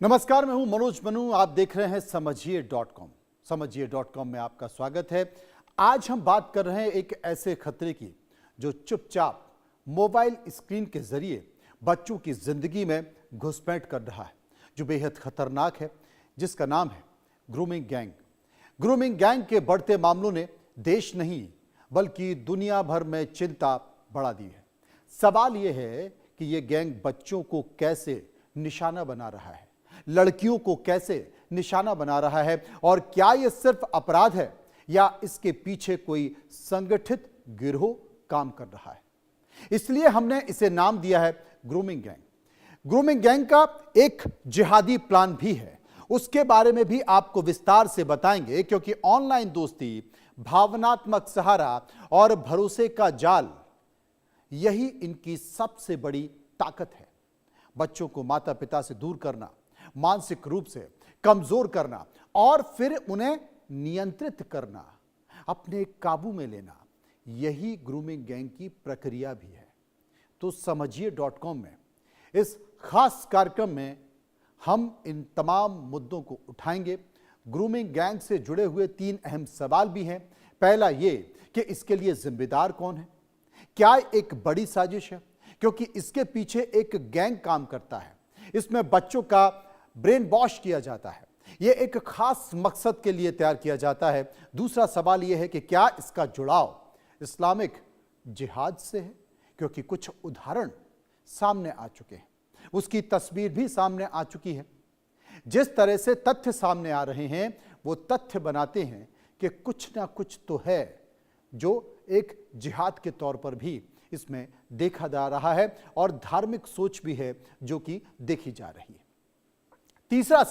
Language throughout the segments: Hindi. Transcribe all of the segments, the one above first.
नमस्कार, मैं हूं मनोज मनु। आप देख रहे हैं समझिए.com। समझिए.com में आपका स्वागत है। आज हम बात कर रहे हैं एक ऐसे खतरे की जो चुपचाप मोबाइल स्क्रीन के जरिए बच्चों की जिंदगी में घुसपैठ कर रहा है, जो बेहद खतरनाक है, जिसका नाम है ग्रूमिंग गैंग। ग्रूमिंग गैंग के बढ़ते मामलों ने देश नहीं बल्कि दुनिया भर में चिंता बढ़ा दी है। सवाल यह है कि यह गैंग बच्चों को कैसे निशाना बना रहा है, लड़कियों को कैसे निशाना बना रहा है, और क्या यह सिर्फ अपराध है या इसके पीछे कोई संगठित गिरोह काम कर रहा है। इसलिए हमने इसे नाम दिया है ग्रूमिंग गैंग। ग्रूमिंग गैंग का एक जिहादी प्लान भी है, उसके बारे में भी आपको विस्तार से बताएंगे, क्योंकि ऑनलाइन दोस्ती, भावनात्मक सहारा और भरोसे का जाल, यही इनकी सबसे बड़ी ताकत है। बच्चों को माता पिता से दूर करना, मानसिक रूप से कमजोर करना और फिर उन्हें नियंत्रित करना, अपने काबू में लेना, यही ग्रूमिंग गैंग की प्रक्रिया भी है। तो समझिए.com में इस खास कार्यक्रम में हम इन तमाम मुद्दों को उठाएंगे। ग्रूमिंग गैंग से जुड़े हुए 3 अहम सवाल भी हैं। पहला ये कि इसके लिए जिम्मेदार कौन है, क्या एक बड़ी साजिश है, क्योंकि इसके पीछे एक गैंग काम करता है। इसमें बच्चों का ब्रेन वॉश किया जाता है, यह एक खास मकसद के लिए तैयार किया जाता है। दूसरा सवाल यह है कि क्या इसका जुड़ाव इस्लामिक जिहाद से है, क्योंकि कुछ उदाहरण सामने आ चुके हैं, उसकी तस्वीर भी सामने आ चुकी है। जिस तरह से तथ्य सामने आ रहे हैं वो तथ्य बनाते हैं कि कुछ ना कुछ तो है जो एक जिहाद के तौर पर भी इसमें देखा जा रहा है, और धार्मिक सोच भी है जो कि देखी जा रही है। तीसरा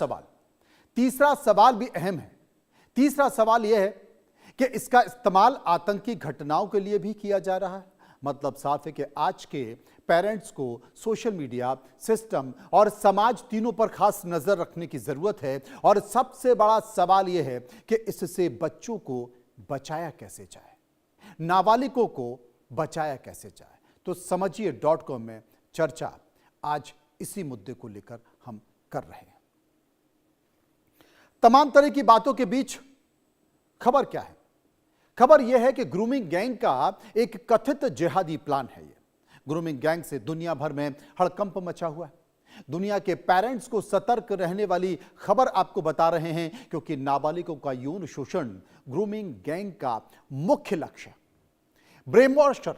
सवाल भी अहम है। तीसरा सवाल यह है कि इसका इस्तेमाल आतंकी घटनाओं के लिए भी किया जा रहा है। मतलब साफ है कि आज के पेरेंट्स को सोशल मीडिया, सिस्टम और समाज तीनों पर खास नजर रखने की जरूरत है, और सबसे बड़ा सवाल यह है कि इससे बच्चों को बचाया कैसे जाए, नाबालिगों को बचाया कैसे जाए। तो समझिए.com में चर्चा आज इसी मुद्दे को लेकर हम कर रहे हैं। तमाम तरह की बातों के बीच खबर क्या है? खबर यह है कि ग्रूमिंग गैंग का एक कथित जिहादी प्लान है। ये ग्रूमिंग गैंग से दुनिया भर में हड़कंप मचा हुआ है। दुनिया के पेरेंट्स को सतर्क रहने वाली खबर आपको बता रहे हैं, क्योंकि नाबालिगों का यौन शोषण ग्रूमिंग गैंग का मुख्य लक्ष्य है। ब्रेन वॉशर,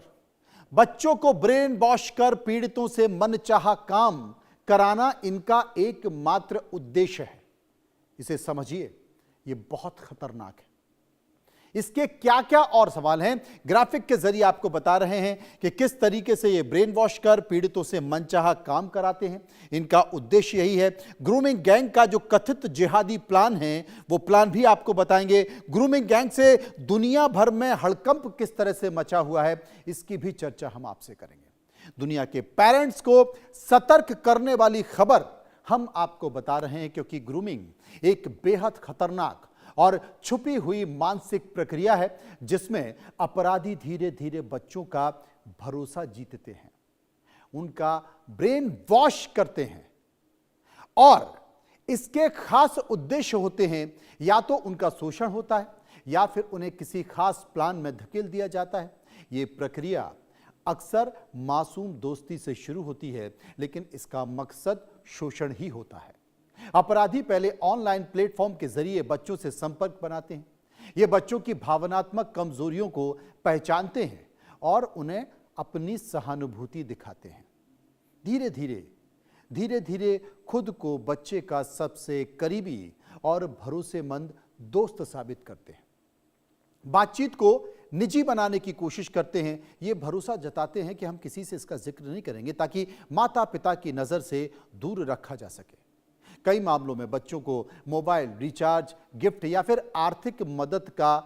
बच्चों को ब्रेन वॉश कर पीड़ितों से मनचाहा काम कराना इनका एकमात्र उद्देश्य है। इसे समझिए, यह बहुत खतरनाक है। इसके क्या क्या और सवाल हैं, ग्राफिक के जरिए आपको बता रहे हैं कि किस तरीके से ये ब्रेन वॉश कर पीड़ितों से मनचाहा काम कराते हैं। इनका उद्देश्य यही है। ग्रूमिंग गैंग का जो कथित जिहादी प्लान है वो प्लान भी आपको बताएंगे। ग्रूमिंग गैंग से दुनिया भर में हड़कंप किस तरह से मचा हुआ है, इसकी भी चर्चा हम आपसे करेंगे। दुनिया के पेरेंट्स को सतर्क करने वाली खबर हम आपको बता रहे हैं, क्योंकि ग्रूमिंग एक बेहद खतरनाक और छुपी हुई मानसिक प्रक्रिया है, जिसमें अपराधी धीरे धीरे बच्चों का भरोसा जीतते हैं, उनका ब्रेन वॉश करते हैं, और इसके खास उद्देश्य होते हैं। या तो उनका शोषण होता है या फिर उन्हें किसी खास प्लान में धकेल दिया जाता है। यह प्रक्रिया अक्सर मासूम दोस्ती से शुरू होती है, लेकिन इसका मकसद शोषण ही होता है। अपराधी पहले ऑनलाइन प्लेटफॉर्म के जरिए बच्चों से संपर्क बनाते हैं। ये बच्चों की भावनात्मक कमजोरियों को पहचानते हैं और उन्हें अपनी सहानुभूति दिखाते हैं। धीरे धीरे खुद को बच्चे का सबसे करीबी और भरोसेमंद दोस्त साबित करते हैं। बातचीत को निजी बनाने की कोशिश करते हैं। ये भरोसा जताते हैं कि हम किसी से इसका जिक्र नहीं करेंगे, ताकि माता पिता की नजर से दूर रखा जा सके। कई मामलों में बच्चों को मोबाइल रिचार्ज, गिफ्ट या फिर आर्थिक मदद का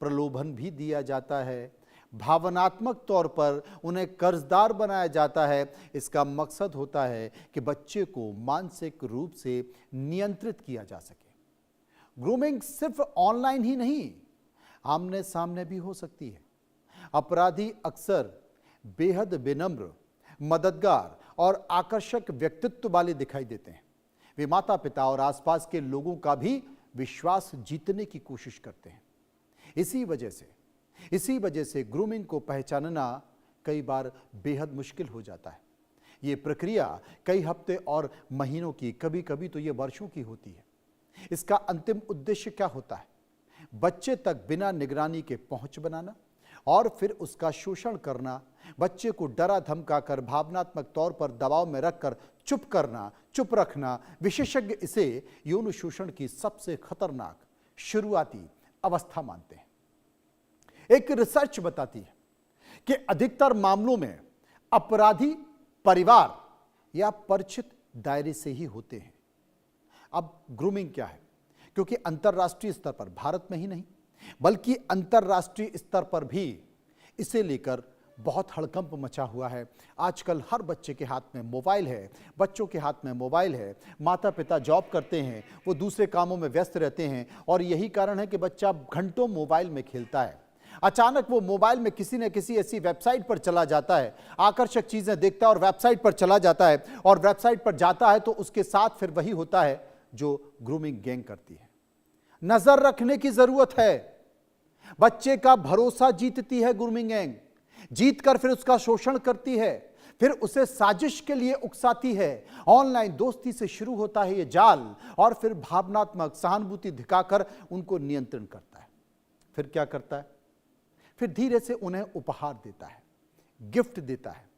प्रलोभन भी दिया जाता है। भावनात्मक तौर पर उन्हें कर्जदार बनाया जाता है। इसका मकसद होता है कि बच्चे को मानसिक रूप से नियंत्रित किया जा सके। ग्रूमिंग सिर्फ ऑनलाइन ही नहीं, आमने सामने भी हो सकती है। अपराधी अक्सर बेहद विनम्र, मददगार और आकर्षक व्यक्तित्व वाले दिखाई देते हैं। वे माता पिता और आसपास के लोगों का भी विश्वास जीतने की कोशिश करते हैं। इसी वजह से ग्रूमिंग को पहचानना कई बार बेहद मुश्किल हो जाता है। ये प्रक्रिया कई हफ्ते और महीनों की, कभी कभी तो ये वर्षों की होती है। इसका अंतिम उद्देश्य क्या होता है? बच्चे तक बिना निगरानी के पहुंच बनाना और फिर उसका शोषण करना, बच्चे को डरा धमका कर भावनात्मक तौर पर दबाव में रखकर चुप रखना। विशेषज्ञ इसे यौन शोषण की सबसे खतरनाक शुरुआती अवस्था मानते हैं। एक रिसर्च बताती है कि अधिकतर मामलों में अपराधी परिवार या परिचित दायरे से ही होते हैं। अब ग्रूमिंग क्या है? क्योंकि अंतर्राष्ट्रीय स्तर पर, भारत में ही नहीं बल्कि अंतर्राष्ट्रीय स्तर पर भी इसे लेकर बहुत हड़कंप मचा हुआ है। आजकल हर बच्चे के हाथ में मोबाइल है, बच्चों के हाथ में मोबाइल है। माता पिता जॉब करते हैं, वो दूसरे कामों में व्यस्त रहते हैं और यही कारण है कि बच्चा घंटों मोबाइल में खेलता है। अचानक वो मोबाइल में किसी न किसी ऐसी वेबसाइट पर चला जाता है, आकर्षक चीजें देखता है और वेबसाइट पर चला जाता है, और वेबसाइट पर जाता है तो उसके साथ फिर वही होता है जो ग्रूमिंग गैंग करती है। नजर रखने की जरूरत है। बच्चे का भरोसा जीतती है ग्रूमिंग गैंग, जीतकर फिर उसका शोषण करती है, फिर उसे साजिश के लिए उकसाती है। ऑनलाइन दोस्ती से शुरू होता है ये जाल और फिर भावनात्मक सहानुभूति दिखाकर उनको नियंत्रण करता है। फिर क्या करता है? फिर धीरे से उन्हें उपहार देता है, गिफ्ट देता है।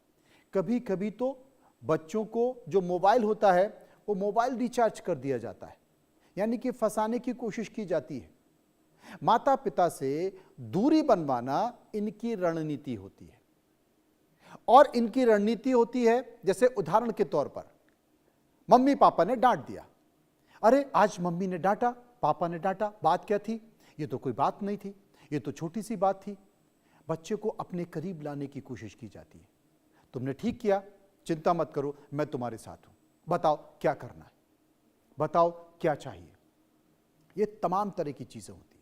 कभी कभी तो बच्चों को जो मोबाइल होता है वो मोबाइल रिचार्ज कर दिया जाता है, यानी कि फंसाने की कोशिश की जाती है। माता पिता से दूरी बनवाना इनकी रणनीति होती है। और इनकी रणनीति होती है, जैसे उदाहरण के तौर पर मम्मी पापा ने डांट दिया। अरे आज मम्मी ने डांटा, पापा ने डांटा, बात क्या थी? ये तो कोई बात नहीं थी, ये तो छोटी सी बात थी। बच्चे को अपने करीब लाने की कोशिश की जाती है। तुमने ठीक किया, चिंता मत करो, मैं तुम्हारे साथ हूं। बताओ क्या करना है, बताओ क्या चाहिए। ये तमाम तरह की चीजें होती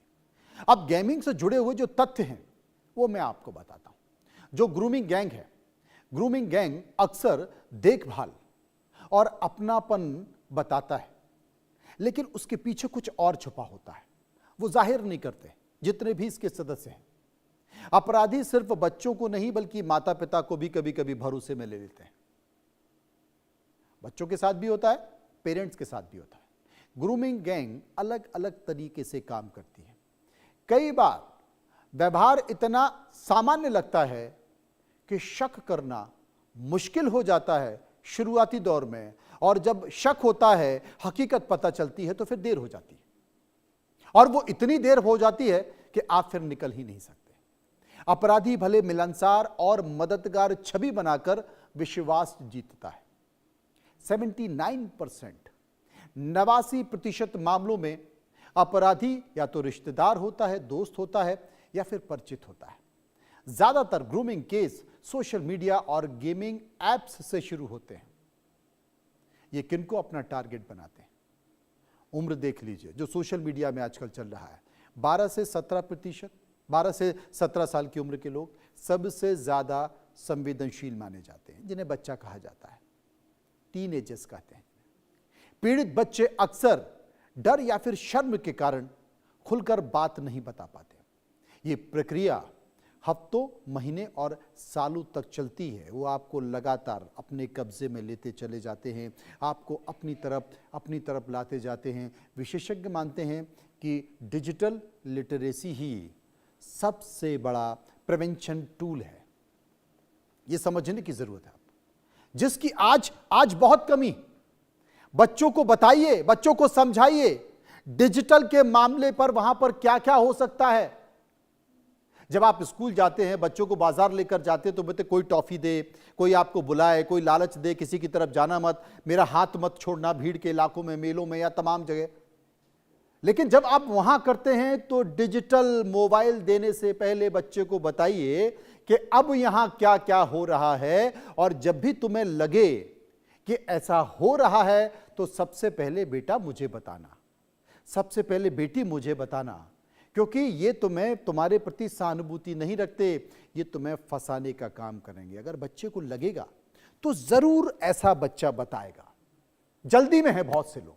है। अब गेमिंग से जुड़े हुए जो तथ्य हैं वो मैं आपको बताता हूं। जो ग्रूमिंग गैंग है, ग्रूमिंग गैंग अक्सर देखभाल और अपनापन बताता है, लेकिन उसके पीछे कुछ और छुपा होता है। वो जाहिर नहीं करते जितने भी इसके सदस्य हैं। अपराधी सिर्फ बच्चों को नहीं बल्कि माता पिता को भी कभी कभी भरोसे में ले लेते हैं। बच्चों के साथ भी होता है, पेरेंट्स के साथ भी होता है। ग्रूमिंग गैंग अलग अलग तरीके से काम करती है। कई बार व्यवहार इतना सामान्य लगता है कि शक करना मुश्किल हो जाता है शुरुआती दौर में, और जब शक होता है, हकीकत पता चलती है तो फिर देर हो जाती है, और वो इतनी देर हो जाती है कि आप फिर निकल ही नहीं सकते। अपराधी भले मिलनसार और मददगार छवि बनाकर विश्वास जीतता है। 79%, 89% मामलों में अपराधी या तो रिश्तेदार होता है, दोस्त होता है, या फिर परिचित होता है। ज्यादातर ग्रूमिंग केस सोशल मीडिया और गेमिंग एप्स से शुरू होते हैं। ये किनको अपना टारगेट बनाते हैं? उम्र देख लीजिए, जो सोशल मीडिया में आजकल चल रहा है, 12 से 17%, 12 से 17 साल की उम्र के लोग सबसे ज्यादा संवेदनशील माने जाते हैं, जिन्हें बच्चा कहा जाता है, टीनेजर्स कहते हैं। पीड़ित बच्चे अक्सर डर या फिर शर्म के कारण खुलकर बात नहीं बता पाते। ये प्रक्रिया हफ्तों, महीने और सालों तक चलती है। वो आपको लगातार अपने कब्जे में लेते चले जाते हैं, आपको अपनी तरफ लाते जाते हैं। विशेषज्ञ मानते हैं कि डिजिटल लिटरेसी ही सबसे बड़ा प्रिवेंशन टूल है। ये समझने की जरूरत है जिसकी आज बहुत कमी। बच्चों को बताइए, बच्चों को समझाइए डिजिटल के मामले पर वहां पर क्या क्या हो सकता है। जब आप स्कूल जाते हैं, बच्चों को बाजार लेकर जाते हैं तो बोलते कोई टॉफी दे, कोई आपको बुलाए, कोई लालच दे, किसी की तरफ जाना मत, मेरा हाथ मत छोड़ना भीड़ के इलाकों में, मेलों में या तमाम जगह। लेकिन जब आप वहां करते हैं तो डिजिटल मोबाइल देने से पहले बच्चे को बताइए कि अब यहां क्या क्या हो रहा है, और जब भी तुम्हें लगे कि ऐसा हो रहा है तो सबसे पहले बेटा मुझे बताना, सबसे पहले बेटी मुझे बताना, क्योंकि ये तुम्हारे प्रति सहानुभूति नहीं रखते, ये तुम्हें फंसाने का काम करेंगे। अगर बच्चे को लगेगा तो जरूर ऐसा बच्चा बताएगा। जल्दी में है बहुत से लोग।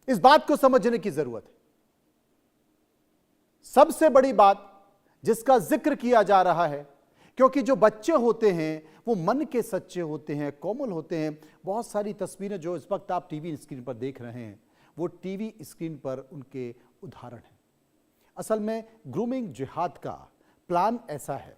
इस बात को समझने की जरूरत है। सबसे बड़ी बात जिसका जिक्र किया जा रहा है, क्योंकि जो बच्चे होते हैं वो मन के सच्चे होते हैं, कोमल होते हैं। बहुत सारी तस्वीरें जो इस वक्त आप टीवी स्क्रीन पर देख रहे हैं वो टीवी स्क्रीन पर उनके उदाहरण हैं। असल में ग्रूमिंग जिहाद का प्लान ऐसा है,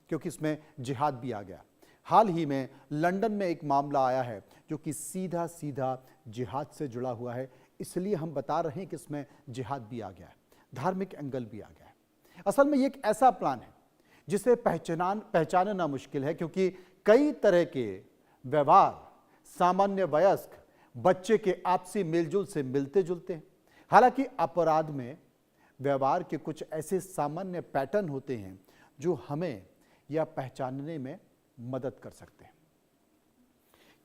क्योंकि इसमें जिहाद भी आ गया। हाल ही में लंदन में एक मामला आया है जो कि सीधा सीधा जिहाद से जुड़ा हुआ है, इसलिए हम बता रहे हैं कि इसमें जिहाद भी आ गया है, धार्मिक एंगल भी आ गया है। असल में ये एक ऐसा प्लान है जिसे पहचानना मुश्किल है, क्योंकि कई तरह के व्यवहार सामान्य वयस्क बच्चे के आपसी मेलजोल से मिलते जुलते हैं। हालांकि अपराध में व्यवहार के कुछ ऐसे सामान्य पैटर्न होते हैं जो हमें यह पहचानने में मदद कर सकते हैं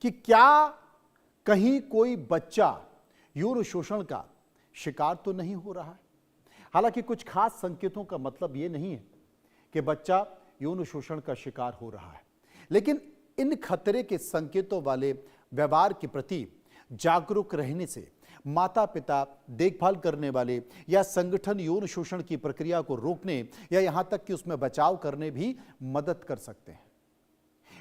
कि क्या कहीं कोई बच्चा यौन शोषण का शिकार तो नहीं हो रहा है। हालांकि कुछ खास संकेतों का मतलब यह नहीं है कि बच्चा यौन शोषण का शिकार हो रहा है, लेकिन इन खतरे के संकेतों वाले व्यवहार के प्रति जागरूक रहने से माता पिता, देखभाल करने वाले या संगठन यौन शोषण की प्रक्रिया को रोकने या यहां तक कि उसमें बचाव करने भी मदद कर सकते हैं।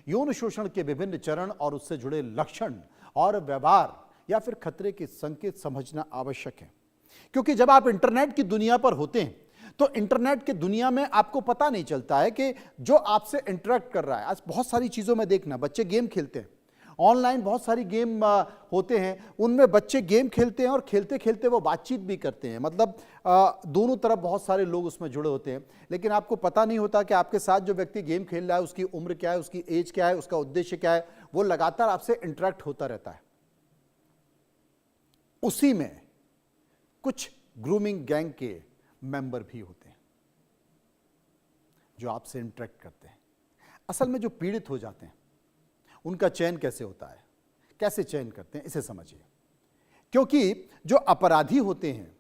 यौन शोषण के विभिन्न चरण और उससे जुड़े लक्षण और व्यवहार या फिर खतरे के संकेत समझना आवश्यक है, क्योंकि जब आप इंटरनेट की दुनिया पर होते हैं तो इंटरनेट की दुनिया में आपको पता नहीं चलता है कि जो आपसे इंटरेक्ट कर रहा है। आज बहुत सारी चीजों में देखना, बच्चे गेम खेलते हैं, ऑनलाइन बहुत सारी गेम होते हैं, उनमें बच्चे गेम खेलते हैं और खेलते खेलते वो बातचीत भी करते हैं। मतलब दोनों तरफ बहुत सारे लोग उसमें जुड़े होते हैं, लेकिन आपको पता नहीं होता कि आपके साथ जो व्यक्ति गेम खेल रहा है उसकी उम्र क्या है, उसकी एज क्या है, उसका उद्देश्य क्या है। वो लगातार आपसे इंटरेक्ट होता रहता है। उसी में कुछ ग्रूमिंग गैंग के मेंबर भी होते हैं जो आपसे इंटरेक्ट करते हैं। असल में जो पीड़ित हो जाते हैं उनका चयन कैसे होता है, कैसे चयन करते हैं, इसे समझिए। क्योंकि जो अपराधी होते हैं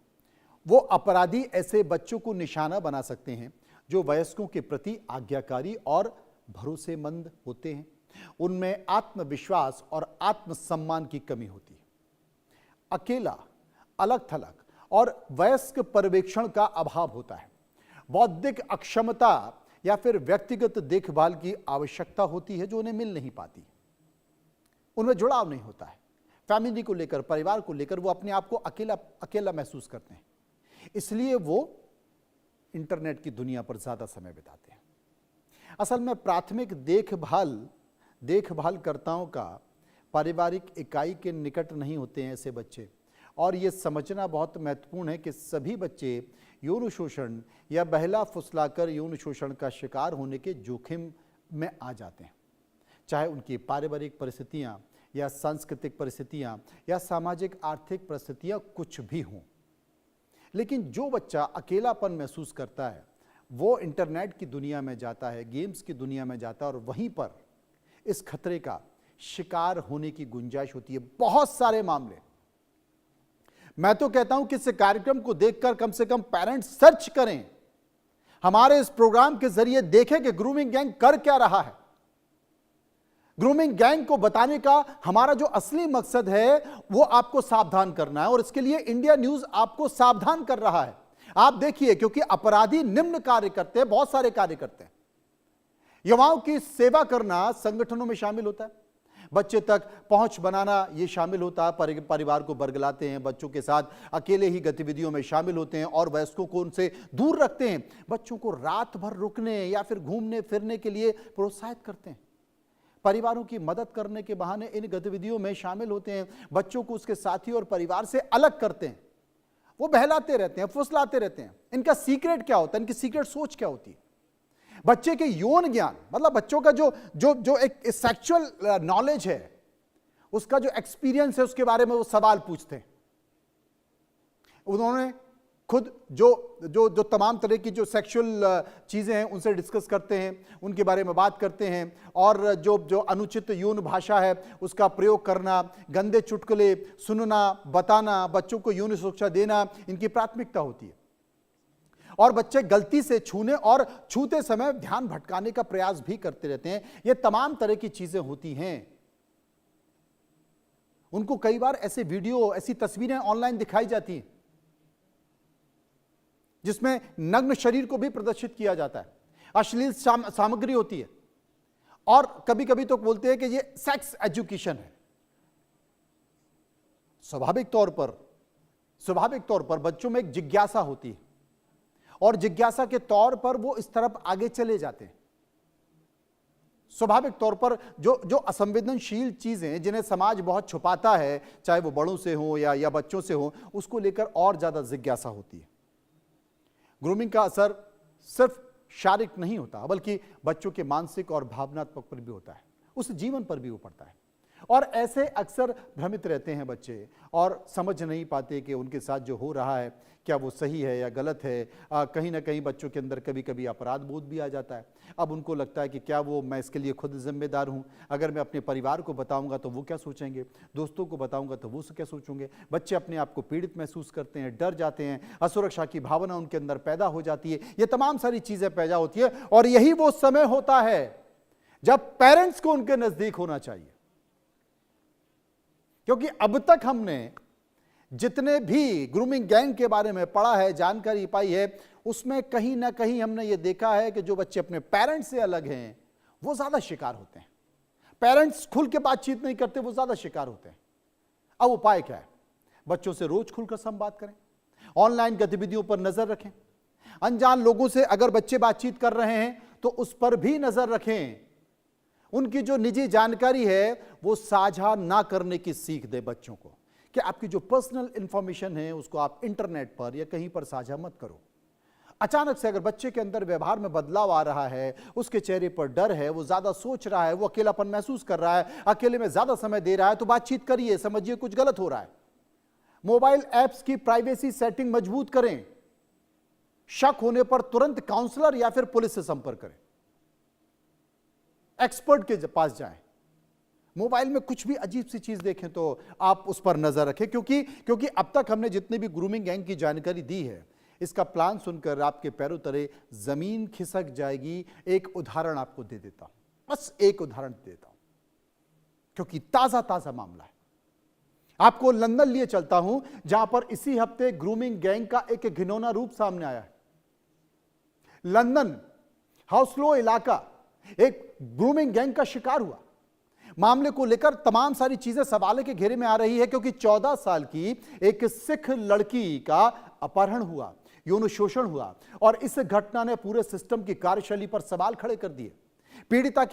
वो अपराधी ऐसे बच्चों को निशाना बना सकते हैं जो वयस्कों के प्रति आज्ञाकारी और भरोसेमंद होते हैं। उनमें आत्मविश्वास और आत्मसम्मान की कमी होती है। अकेला, अलग थलग और वयस्क पर्यवेक्षण का अभाव होता है। बौद्धिक अक्षमता या फिर व्यक्तिगत देखभाल की आवश्यकता होती है जो उन्हें मिल नहीं पाती। उनमें जुड़ाव नहीं होता है। फैमिली को लेकर, परिवार को लेकर वो अपने आप को अकेला अकेला महसूस करते हैं, इसलिए वो इंटरनेट की दुनिया पर ज्यादा समय बिताते हैं। असल में प्राथमिक देखभालकर्ताओं का पारिवारिक इकाई के निकट नहीं होते हैं ऐसे बच्चे, और ये समझना बहुत महत्वपूर्ण है कि सभी बच्चे यौन शोषण या बहला फुसलाकर यौन शोषण का शिकार होने के जोखिम में आ जाते हैं, चाहे उनकी पारिवारिक परिस्थितियां या सांस्कृतिक परिस्थितियां या सामाजिक आर्थिक परिस्थितियां कुछ भी हों। लेकिन जो बच्चा अकेलापन महसूस करता है वो इंटरनेट की दुनिया में जाता है, गेम्स की दुनिया में जाता है, और वहीं पर इस खतरे का शिकार होने की गुंजाइश होती है। बहुत सारे मामले, मैं तो कहता हूं कि इस कार्यक्रम को देखकर कम से कम पेरेंट्स सर्च करें, हमारे इस प्रोग्राम के जरिए देखें कि ग्रूमिंग गैंग कर क्या रहा है। ग्रूमिंग गैंग को बताने का हमारा जो असली मकसद है वो आपको सावधान करना है, और इसके लिए इंडिया न्यूज आपको सावधान कर रहा है। आप देखिए, क्योंकि अपराधी निम्न कार्य करते हैं, बहुत सारे कार्य करते हैं। युवाओं की सेवा करना संगठनों में शामिल होता है, बच्चे तक पहुंच बनाना ये शामिल होता है, परिवार को बरगलाते हैं, बच्चों के साथ अकेले ही गतिविधियों में शामिल होते हैं और वयस्कों को उनसे दूर रखते हैं, बच्चों को रात भर रुकने या फिर घूमने फिरने के लिए प्रोत्साहित करते हैं, परिवारों की मदद करने के बहाने इन गतिविधियों में शामिल होते हैं, बच्चों को उसके साथी और परिवार से अलग करते हैं, वो बहलाते रहते हैं, फुसलाते रहते हैं। इनका सीक्रेट क्या होता है, इनकी सीक्रेट सोच क्या होती है? बच्चे के यौन ज्ञान, मतलब बच्चों का जो एक सेक्सुअल नॉलेज है, उसका जो एक्सपीरियंस है, उसके बारे में वो सवाल पूछते हैं। उन्होंने खुद जो तमाम तरह की जो सेक्सुअल चीजें हैं उनसे डिस्कस करते हैं, उनके बारे में बात करते हैं, और जो अनुचित यौन भाषा है उसका प्रयोग करना, गंदे चुटकुले सुनना, बताना, बच्चों को यौन सुरक्षा देना इनकी प्राथमिकता होती है। और बच्चे गलती से छूने और छूते समय ध्यान भटकाने का प्रयास भी करते रहते हैं। ये तमाम तरह की चीजें होती हैं। उनको कई बार ऐसे वीडियो, ऐसी तस्वीरें ऑनलाइन दिखाई जाती हैं जिसमें नग्न शरीर को भी प्रदर्शित किया जाता है, अश्लील सामग्री होती है, और कभी कभी तो बोलते हैं कि ये सेक्स एजुकेशन है। स्वाभाविक तौर पर बच्चों में एक जिज्ञासा होती है और जिज्ञासा के तौर पर वो इस तरफ आगे चले जाते हैं। स्वाभाविक तौर पर जो असंवेदनशील चीजें जिन्हें समाज बहुत छुपाता है, चाहे वो बड़ों से हो या बच्चों से हो, उसको लेकर और ज्यादा जिज्ञासा होती है। ग्रूमिंग का असर सिर्फ शारीरिक नहीं होता, बल्कि बच्चों के मानसिक और भावनात्मक पर भी होता है, उस जीवन पर भी वो पड़ता है। और ऐसे अक्सर भ्रमित रहते हैं बच्चे और समझ नहीं पाते कि उनके साथ जो हो रहा है क्या वो सही है या गलत है। कहीं ना कहीं बच्चों के अंदर कभी कभी अपराध बोध भी आ जाता है। अब उनको लगता है कि क्या मैं इसके लिए खुद जिम्मेदार हूँ, अगर मैं अपने परिवार को बताऊंगा तो वो क्या सोचेंगे, दोस्तों को बताऊंगा तो वो क्या सोचेंगे। बच्चे अपने आप को पीड़ित महसूस करते हैं, डर जाते हैं, असुरक्षा की भावना उनके अंदर पैदा हो जाती है। ये तमाम सारी चीजें पैदा होती है और यही वो समय होता है जब पेरेंट्स को उनके नजदीक होना चाहिए। क्योंकि अब तक हमने जितने भी ग्रूमिंग गैंग के बारे में पढ़ा है, जानकारी पाई है, उसमें कहीं ना कहीं हमने ये देखा है कि जो बच्चे अपने पेरेंट्स से अलग हैं वो ज्यादा शिकार होते हैं। पेरेंट्स खुल के बातचीत नहीं करते, वो ज्यादा शिकार होते हैं। अब उपाय क्या है? बच्चों से रोज खुलकर संवाद करें, ऑनलाइन गतिविधियों पर नजर रखें, अनजान लोगों से अगर बच्चे बातचीत कर रहे हैं तो उस पर भी नजर रखें। उनकी जो निजी जानकारी है वो साझा ना करने की सीख दे बच्चों को, कि आपकी जो पर्सनल इंफॉर्मेशन है उसको आप इंटरनेट पर या कहीं पर साझा मत करो। अचानक से अगर बच्चे के अंदर व्यवहार में बदलाव आ रहा है, उसके चेहरे पर डर है, वो ज्यादा सोच रहा है, वो अकेलापन महसूस कर रहा है, अकेले में ज्यादा समय दे रहा है, तो बातचीत करिए, समझिए कुछ गलत हो रहा है। मोबाइल ऐप्स की प्राइवेसी सेटिंग मजबूत करें। शक होने पर तुरंत काउंसलर या फिर पुलिस से संपर्क करें, एक्सपर्ट के पास जाएं। मोबाइल में कुछ भी अजीब सी चीज देखें तो आप उस पर नजर रखें, क्योंकि अब तक हमने जितने भी ग्रूमिंग गैंग की जानकारी दी है, इसका प्लान सुनकर आपके पैरों तले जमीन खिसक जाएगी। एक उदाहरण आपको दे देता हूं, बस एक उदाहरण देता हूं, क्योंकि ताजा मामला है। आपको लंदन लिए चलता हूं, जहां पर इसी हफ्ते ग्रूमिंग गैंग का एक घिनौना रूप सामने आया है। लंदन हाउसलो इलाका एक ग्रूमिंग गैंग का शिकार हुआ। मामले को लेकर तमाम सारी चीजें सवाल के घेरे में आ रही है, क्योंकि 14 साल की एक सिख लड़की का अपहरण हुआ, यौन शोषण हुआ, और इस घटना ने पूरे सिस्टम की कार्यशैली पर सवाल खड़े कर दिए। पीड़िता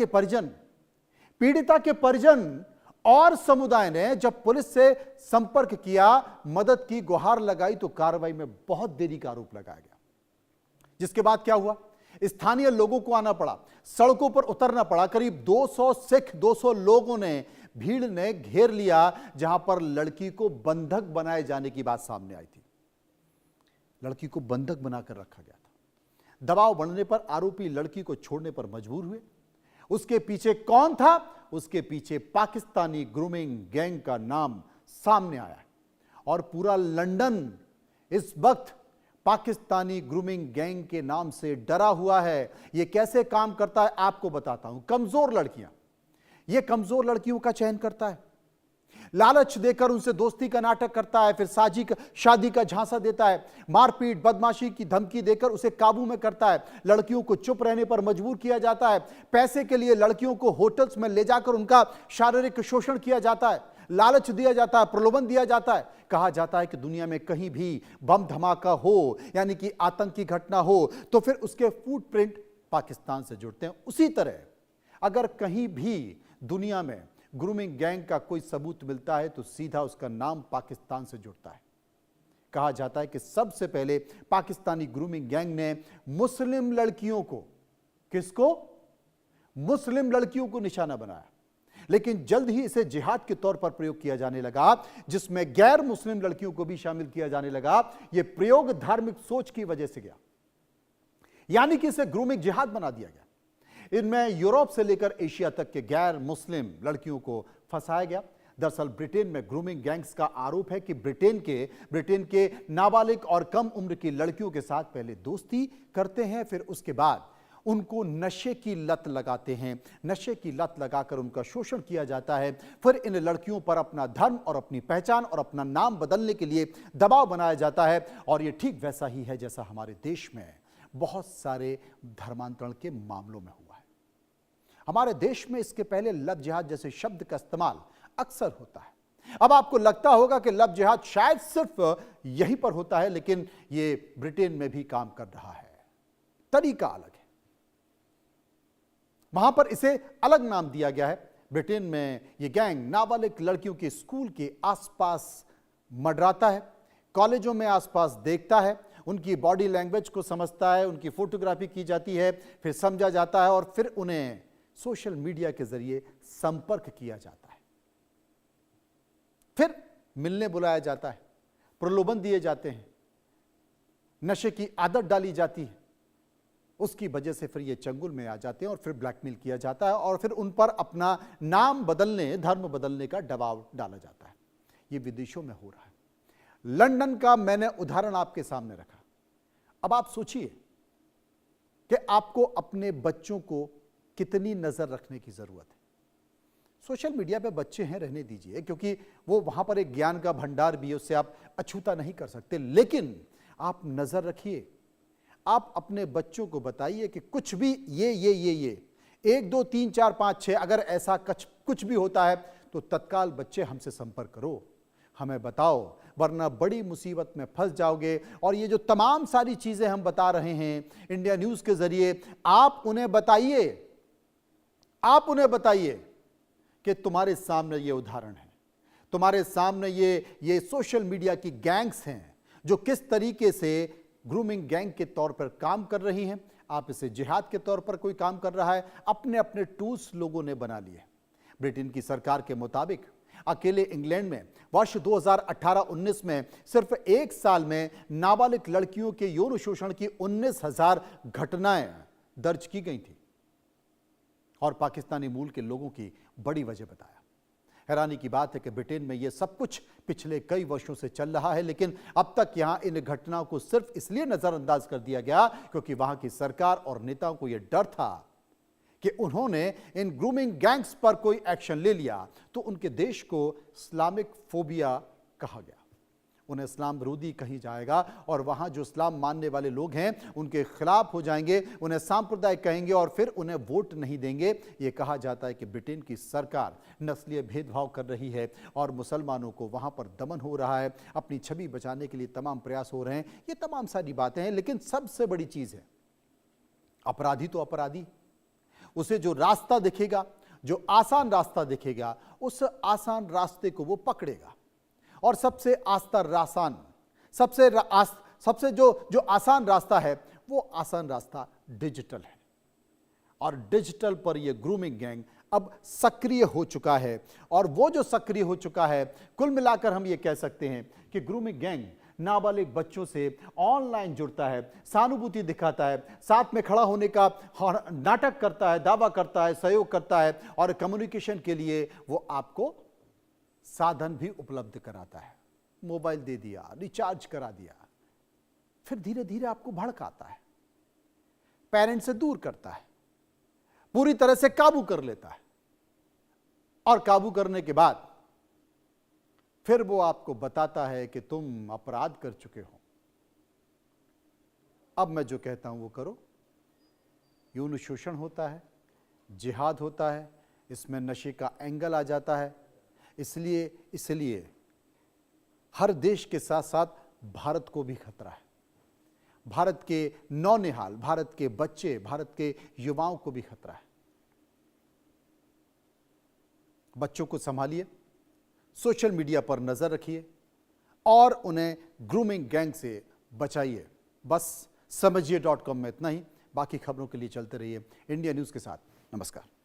के परिजन और समुदाय ने जब पुलिस से संपर्क किया, मदद की गुहार लगाई, तो कार्रवाई में बहुत देरी का आरोप लगाया गया। जिसके बाद क्या हुआ? स्थानीय लोगों को आना पड़ा, सड़कों पर उतरना पड़ा। करीब 200 लोगों ने, भीड़ ने घेर लिया, जहां पर लड़की को बंधक बनाए जाने की बात सामने आई थी। लड़की को बंधक बनाकर रखा गया था। दबाव बढ़ने पर आरोपी लड़की को छोड़ने पर मजबूर हुए। उसके पीछे कौन था? उसके पीछे पाकिस्तानी ग्रूमिंग गैंग का नाम सामने आया और पूरा लंदन इस वक्त पाकिस्तानी ग्रूमिंग गैंग के नाम से डरा हुआ है। यह कैसे काम करता है आपको बताता हूं। कमजोर लड़कियां, यह कमजोर लड़कियों का चयन करता है, लालच देकर उनसे दोस्ती का नाटक करता है, फिर शादी का झांसा देता है, मारपीट बदमाशी की धमकी देकर उसे काबू में करता है। लड़कियों को चुप रहने पर मजबूर किया जाता है। पैसे के लिए लड़कियों को होटल्स में ले जाकर उनका शारीरिक शोषण किया जाता है, लालच दिया जाता है, प्रलोभन दिया जाता है। कहा जाता है कि दुनिया में कहीं भी बम धमाका हो, यानी कि आतंकी घटना हो, तो फिर उसके फुटप्रिंट पाकिस्तान से जुड़ते हैं। उसी तरह अगर कहीं भी दुनिया में ग्रूमिंग गैंग का कोई सबूत मिलता है तो सीधा उसका नाम पाकिस्तान से जुड़ता है। कहा जाता है कि सबसे पहले पाकिस्तानी ग्रूमिंग गैंग ने मुस्लिम लड़कियों को निशाना बनाया, लेकिन जल्द ही इसे जिहाद के तौर पर प्रयोग किया जाने लगा, जिसमें गैर मुस्लिम लड़कियों को भी शामिल किया जाने लगा। यह प्रयोग धार्मिक सोच की वजह से गया, यानी कि इसे ग्रूमिंग जिहाद बना दिया गया। इनमें यूरोप से लेकर एशिया तक के गैर मुस्लिम लड़कियों को फंसाया गया। दरअसल ब्रिटेन में ग्रूमिंग गैंग्स का आरोप है कि ब्रिटेन के नाबालिग और कम उम्र की लड़कियों के साथ पहले दोस्ती करते हैं, फिर उसके बाद उनको नशे की लत लगाते हैं, नशे की लत लगाकर उनका शोषण किया जाता है। फिर इन लड़कियों पर अपना धर्म और अपनी पहचान और अपना नाम बदलने के लिए दबाव बनाया जाता है। और ये ठीक वैसा ही है जैसा हमारे देश में बहुत सारे धर्मांतरण के मामलों में हुआ है। हमारे देश में इसके पहले लव जिहाद जैसे शब्द का इस्तेमाल अक्सर होता है। अब आपको लगता होगा कि लव जिहाद शायद सिर्फ यहीं पर होता है, लेकिन ये ब्रिटेन में भी काम कर रहा है। तरीका अलग है, वहां पर इसे अलग नाम दिया गया है। ब्रिटेन में यह गैंग नाबालिग लड़कियों के स्कूल के आसपास मंडराता है, कॉलेजों में आसपास देखता है, उनकी बॉडी लैंग्वेज को समझता है, उनकी फोटोग्राफी की जाती है, फिर समझा जाता है और फिर उन्हें सोशल मीडिया के जरिए संपर्क किया जाता है। फिर मिलने बुलाया जाता है, प्रलोभन दिए जाते हैं, नशे की आदत डाली जाती है। उसकी वजह से फिर ये चंगुल में आ जाते हैं और फिर ब्लैकमेल किया जाता है और फिर उन पर अपना नाम बदलने, धर्म बदलने का दबाव डाला जाता है। ये विदेशों में हो रहा है। लंदन का मैंने उदाहरण आपके सामने रखा। अब आप सोचिए कि आपको अपने बच्चों को कितनी नजर रखने की जरूरत है। सोशल मीडिया पे बच्चे हैं, रहने दीजिए, क्योंकि वो वहां पर एक ज्ञान का भंडार भी है, उससे आप अछूता नहीं कर सकते। लेकिन आप नजर रखिए, आप अपने बच्चों को बताइए कि कुछ भी ये 1 2 3 4 5 6 अगर ऐसा कुछ भी होता है तो तत्काल बच्चे हमसे संपर्क करो, हमें बताओ, वरना बड़ी मुसीबत में फंस जाओगे। और ये जो तमाम सारी चीजें हम बता रहे हैं इंडिया न्यूज के जरिए, आप उन्हें बताइए कि तुम्हारे सामने ये उदाहरण है, तुम्हारे सामने ये सोशल मीडिया की गैंग्स हैं जो किस तरीके से ग्रूमिंग गैंग के तौर पर काम कर रही हैं। आप इसे जिहाद के तौर पर कोई काम कर रहा है, अपने अपने टूल्स लोगों ने बना लिए। ब्रिटेन की सरकार के मुताबिक अकेले इंग्लैंड में वर्ष 2018-19 में सिर्फ 1 साल में नाबालिग लड़कियों के यौन शोषण की 19,000 घटनाएं दर्ज की गई थी और पाकिस्तानी मूल के लोगों की बड़ी वजह बताया। हैरानी की बात है कि ब्रिटेन में यह सब कुछ पिछले कई वर्षों से चल रहा है, लेकिन अब तक यहां इन घटनाओं को सिर्फ इसलिए नजरअंदाज कर दिया गया क्योंकि वहां की सरकार और नेताओं को यह डर था कि उन्होंने इन ग्रूमिंग गैंग्स पर कोई एक्शन ले लिया तो उनके देश को इस्लामिक फोबिया कहा गया, उन्हें इस्लाम विरोधी कहीं जाएगा और वहां जो इस्लाम मानने वाले लोग हैं उनके खिलाफ हो जाएंगे, उन्हें सांप्रदायिक कहेंगे और फिर उन्हें वोट नहीं देंगे। यह कहा जाता है कि ब्रिटेन की सरकार नस्लीय भेदभाव कर रही है और मुसलमानों को वहां पर दमन हो रहा है, अपनी छवि बचाने के लिए तमाम प्रयास हो रहे हैं। ये तमाम सारी बातें हैं, लेकिन सबसे बड़ी चीज है अपराधी तो अपराधी, उसे जो रास्ता दिखेगा, जो आसान रास्ता दिखेगा, उस आसान रास्ते को वो पकड़ेगा। और सबसे जो आसान रास्ता है वो आसान रास्ता डिजिटल है। और डिजिटल पर ये ग्रूमिंग गैंग अब सक्रिय हो चुका है। और वो जो सक्रिय हो चुका है, कुल मिलाकर हम ये कह सकते हैं कि ग्रूमिंग गैंग नाबालिग बच्चों से ऑनलाइन जुड़ता है, सहानुभूति दिखाता है, साथ में खड़ा होने का नाटक करता है, दावा करता है, सहयोग करता है और कम्युनिकेशन के लिए वो आपको साधन भी उपलब्ध कराता है। मोबाइल दे दिया, रिचार्ज करा दिया, फिर धीरे धीरे आपको भड़काता है, पेरेंट्स से दूर करता है, पूरी तरह से काबू कर लेता है और काबू करने के बाद फिर वो आपको बताता है कि तुम अपराध कर चुके हो, अब मैं जो कहता हूं वो करो। यौन शोषण होता है, जिहाद होता है, इसमें नशे का एंगल आ जाता है। इसलिए हर देश के साथ साथ भारत को भी खतरा है। भारत के नौनिहाल, भारत के बच्चे, भारत के युवाओं को भी खतरा है। बच्चों को संभालिए, सोशल मीडिया पर नजर रखिए और उन्हें ग्रूमिंग गैंग से बचाइए। बस समझिए.com में इतना ही। बाकी खबरों के लिए चलते रहिए इंडिया न्यूज के साथ। नमस्कार।